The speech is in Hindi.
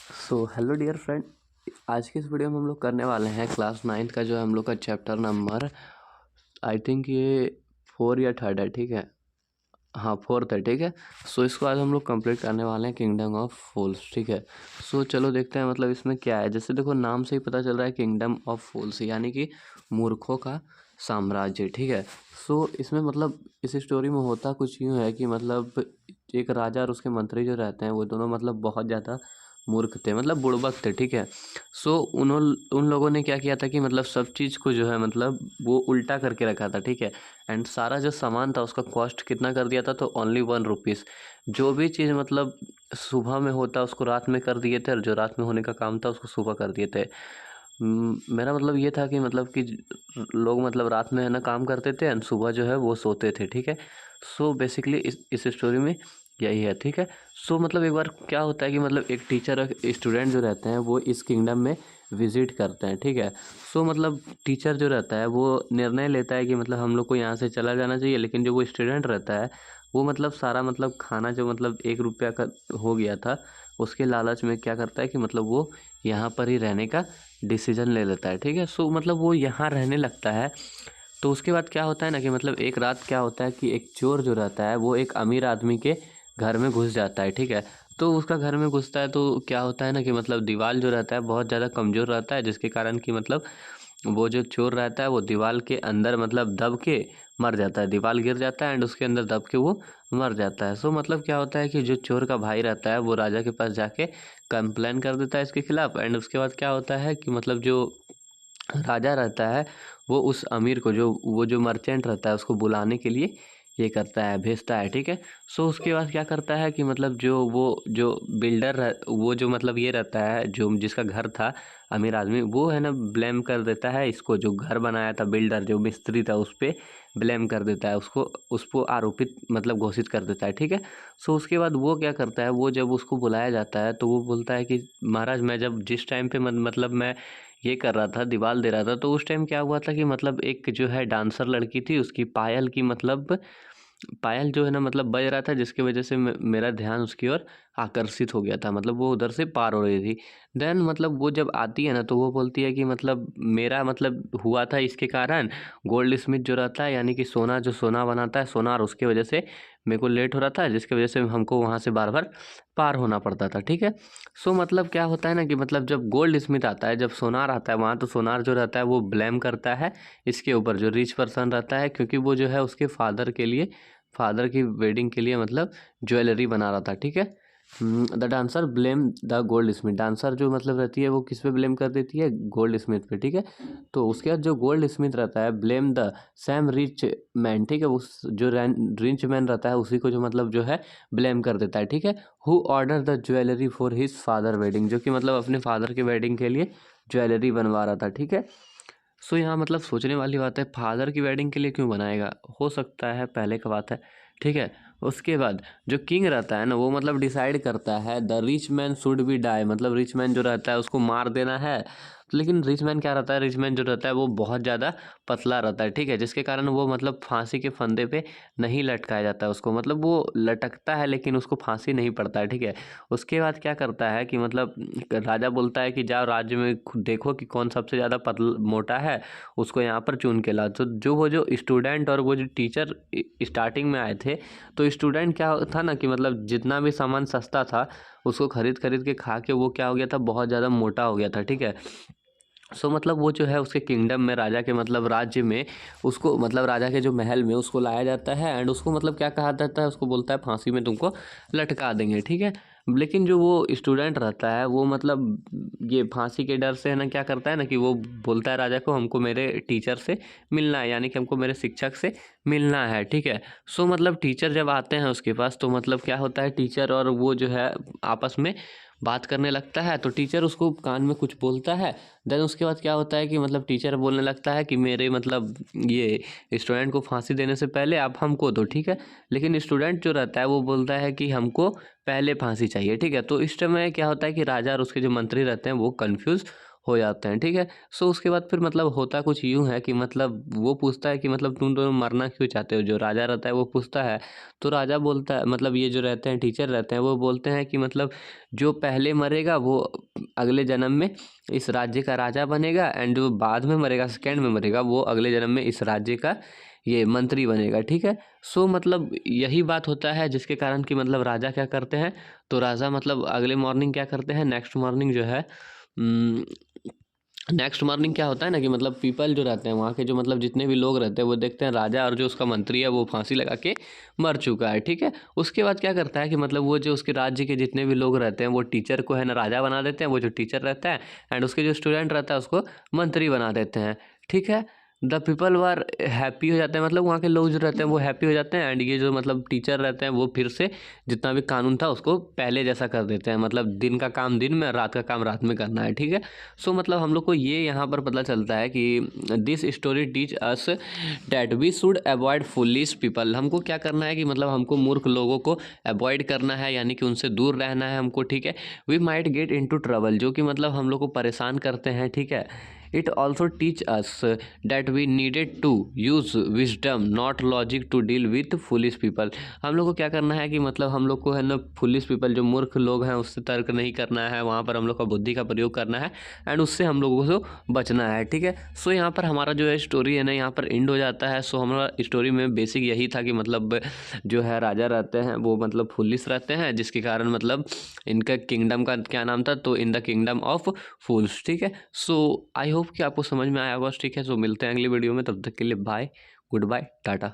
हेलो डियर फ्रेंड, आज की इस वीडियो में हम लोग करने वाले हैं क्लास 9th का जो है हम लोग का चैप्टर नंबर आई थिंक ये 4 या 3rd है। ठीक है, हाँ 4th है। ठीक है, इसको आज हम लोग कंप्लीट करने वाले हैं किंगडम ऑफ फूल्स। ठीक है, चलो देखते हैं मतलब इसमें क्या है। जैसे देखो नाम से ही पता चल रहा है किंगडम ऑफ फूल्स यानी कि मूर्खों का साम्राज्य। ठीक है, इसमें मतलब इस स्टोरी में होता कुछ यूँ है कि मतलब एक राजा और उसके मंत्री जो रहते हैं वो दोनों मतलब बहुत ज़्यादा मूर्ख थे, मतलब बुड़बक थे। ठीक है, उन लोगों ने क्या किया था कि मतलब सब चीज़ को जो है मतलब वो उल्टा करके रखा था। ठीक है, एंड सारा जो सामान था उसका कॉस्ट कितना कर दिया था, तो ओनली 1 रुपीज़। जो भी चीज़ मतलब सुबह में होता उसको रात में कर दिए थे, और जो रात में होने का काम था उसको सुबह कर दिए थे। मेरा मतलब ये था कि मतलब कि लोग मतलब रात में है ना काम करते थे एंड सुबह जो है वो सोते थे। ठीक है, बेसिकली इस स्टोरी में यही है। ठीक है, मतलब एक बार क्या होता है कि मतलब एक टीचर और स्टूडेंट जो रहते हैं वो इस किंगडम में विजिट करते हैं। ठीक है, मतलब टीचर जो रहता है वो निर्णय लेता है कि मतलब हम लोग को यहाँ से चला जाना चाहिए, लेकिन जो वो स्टूडेंट रहता है वो मतलब सारा मतलब खाना जो मतलब 1 रुपया का हो गया था उसके लालच में क्या करता है कि मतलब वो यहाँ पर ही रहने का डिसीजन ले लेता है। ठीक है, मतलब वो यहाँ रहने लगता है। तो उसके बाद क्या होता है ना कि मतलब एक रात क्या होता है कि एक चोर जो रहता है वो एक अमीर आदमी के घर में घुस जाता है। ठीक है, तो उसका घर में घुसता है तो क्या होता है ना कि मतलब दीवार जो रहता है बहुत ज़्यादा कमज़ोर रहता है, जिसके कारण कि मतलब वो जो चोर रहता है वो दीवार के अंदर मतलब दब के मर जाता है। दीवार गिर जाता है एंड उसके अंदर दब के वो मर जाता है। मतलब क्या होता है कि जो चोर का भाई रहता है वो राजा के पास जाके कंप्लेन कर देता है इसके खिलाफ। एंड उसके बाद क्या होता है कि मतलब जो राजा रहता है वो उस अमीर को जो मर्चेंट रहता है उसको बुलाने के लिए ये करता है, भेजता है। ठीक है, उसके बाद क्या करता है कि मतलब जो बिल्डर वो जो मतलब ये रहता है जो जिसका घर था अमीर आदमी, वो है ना ब्लेम कर देता है इसको, जो घर बनाया था बिल्डर जो मिस्त्री था उस पर ब्लेम कर देता है, उसको आरोपित मतलब घोषित कर देता है। ठीक है, उसके बाद वो क्या करता है, वो जब उसको बुलाया जाता है तो वो बोलता है कि महाराज मैं जब जिस टाइम पे मतलब मैं ये कर रहा था, दीवाल दे रहा था, तो उस टाइम क्या हुआ था कि मतलब एक जो है डांसर लड़की थी उसकी पायल की मतलब पायल जो है ना मतलब बज रहा था, जिसकी वजह से मेरा ध्यान उसकी ओर आकर्षित हो गया था, मतलब वो उधर से पार हो रही थी। देन मतलब वो जब आती है ना तो वो बोलती है कि मतलब मेरा मतलब हुआ था इसके कारण, गोल्ड स्मिथ जो रहता है यानी कि सोना बनाता है सोनार, उसके वजह से मेरे को लेट हो रहा था, जिसकी वजह से हमको वहाँ से बार बार पार होना पड़ता था। ठीक है, मतलब क्या होता है ना कि मतलब जब गोल्ड स्मिथ आता है, जब सोनार आता है वहाँ, तो सोनार जो रहता है वो ब्लेम करता है इसके ऊपर, जो रिच पर्सन रहता है, क्योंकि वो जो है उसके फादर की वेडिंग के लिए मतलब ज्वेलरी बना रहा था। ठीक है, the dancer blame the gold Smith, dancer जो मतलब रहती है वो किस पे ब्लेम कर देती है, गोल्ड स्मिथ पे। ठीक है, तो उसके बाद जो गोल्ड स्मिथ रहता है blame the Sam rich man. ठीक है, उस जो रिच मैन रहता है उसी को जो मतलब जो है ब्लेम कर देता है। ठीक है, who order the jewellery for his father wedding, जो कि मतलब अपने फादर के वेडिंग के लिए ज्वेलरी बनवा रहा था। ठीक है, यहाँ मतलब सोचने वाली बात है, फादर की वेडिंग के लिए क्यों बनाएगा, हो सकता है पहले का बात है। ठीक है, उसके बाद जो किंग रहता है ना वो मतलब डिसाइड करता है the rich man should be die, मतलब रिच मैन जो रहता है उसको मार देना है। लेकिन रिच मैन क्या रहता है, रिच मैन जो रहता है वो बहुत ज़्यादा पतला रहता है। ठीक है, जिसके कारण वो मतलब फांसी के फंदे पे नहीं लटकाया जाता है उसको, मतलब वो लटकता है लेकिन उसको फांसी नहीं पड़ता है। ठीक है, उसके बाद क्या करता है कि मतलब राजा बोलता है कि जाओ राज्य में खुद देखो कि कौन सबसे ज़्यादा पतला मोटा है, उसको यहाँ पर चुन के ला। तो जो स्टूडेंट और वो जो टीचर स्टार्टिंग में आए थे, तो स्टूडेंट क्या था ना कि मतलब जितना भी सामान सस्ता था उसको खरीद खरीद के खा के वो क्या हो गया था, बहुत ज़्यादा मोटा हो गया था। ठीक है, मतलब वो जो है उसके किंगडम में, राजा के मतलब राज्य में, उसको मतलब राजा के जो महल में उसको लाया जाता है एंड उसको मतलब क्या कहा जाता है, उसको बोलता है फांसी में तुमको लटका देंगे। ठीक है, लेकिन जो वो स्टूडेंट रहता है वो मतलब ये फांसी के डर से है ना क्या करता है ना कि वो बोलता है राजा को हमको मेरे टीचर से मिलना है, यानी कि हमको मेरे शिक्षक से मिलना है। ठीक है, मतलब टीचर जब आते हैं उसके पास तो मतलब क्या होता है, टीचर और वो जो है आपस में बात करने लगता है, तो टीचर उसको कान में कुछ बोलता है। देन उसके बाद क्या होता है कि मतलब टीचर बोलने लगता है कि मेरे मतलब ये स्टूडेंट को फांसी देने से पहले आप हमको दो। ठीक है, लेकिन स्टूडेंट जो रहता है वो बोलता है कि हमको पहले फांसी चाहिए। ठीक है, तो इस समय क्या होता है कि राजा और उसके जो मंत्री रहते हैं वो कंफ्यूज हो जाते हैं, ठीक है। सो उसके बाद फिर मतलब होता कुछ यूँ है कि मतलब वो पूछता है कि मतलब तुम दोनों मरना क्यों चाहते हो, जो राजा रहता है वो पूछता है। तो राजा बोलता है, मतलब ये जो रहते हैं टीचर रहते हैं वो बोलते हैं कि मतलब जो पहले मरेगा वो अगले जन्म में इस राज्य का राजा बनेगा, एंड जो बाद में मरेगा, सेकंड में मरेगा, वो अगले जन्म में इस राज्य का ये मंत्री बनेगा, ठीक है। सो मतलब यही बात होता है जिसके कारण कि मतलब राजा क्या करते हैं, तो राजा मतलब अगले मॉर्निंग क्या करते हैं, नेक्स्ट मॉर्निंग जो है नेक्स्ट मॉर्निंग क्या होता है ना कि मतलब पीपल जो रहते हैं वहाँ के, जो मतलब जितने भी लोग रहते हैं वो देखते हैं राजा और जो उसका मंत्री है वो फांसी लगा के मर चुका है, ठीक है। उसके बाद क्या करता है कि मतलब वो जो उसके राज्य के जितने भी लोग रहते हैं वो टीचर को है ना राजा बना देते हैं, वो जो टीचर रहता है, एंड उसके जो स्टूडेंट रहता है उसको मंत्री बना देते हैं, ठीक है। द पीपल वर हैप्पी हो जाते हैं, मतलब वहाँ के लोग जो रहते हैं वो हैप्पी हो जाते हैं, एंड ये जो मतलब टीचर रहते हैं वो फिर से जितना भी कानून था उसको पहले जैसा कर देते हैं, मतलब दिन का काम दिन में, रात का काम रात में करना है, ठीक है। सो मतलब हम लोग को ये यहाँ पर पता चलता है कि this story teach us that we should avoid foolish people. हमको क्या करना है कि मतलब हमको मूर्ख लोगों को अवॉइड करना है, यानी कि उनसे दूर रहना है हमको, ठीक है। We might get into trouble, जो कि मतलब हम लोग को परेशान करते हैं, ठीक है। It also teach us that we needed to use wisdom not logic to deal with foolish people. हम लोग को क्या करना है कि मतलब हम लोग को है ना फुलिश पीपल, जो मूर्ख लोग हैं, उससे तर्क नहीं करना है, वहाँ पर हम लोग का बुद्धि का प्रयोग करना है, एंड उससे हम लोगों को बचना है, ठीक है। सो यहाँ पर हमारा जो है स्टोरी है ना यहाँ पर एंड हो जाता है। सो हमारा स्टोरी में बेसिक यही था कि मतलब जो है राजा रहते हैं वो मतलब फुलिश रहते हैं, जिसके कारण मतलब इनका किंगडम का क्या नाम था, तो इन द किंगडम ऑफ फूल्स, ठीक है। सो आई होप कि आपको समझ में आया होगा, ठीक है। सो मिलते हैं अगली वीडियो में, तब तक के लिए बाय, गुड बाय, टाटा।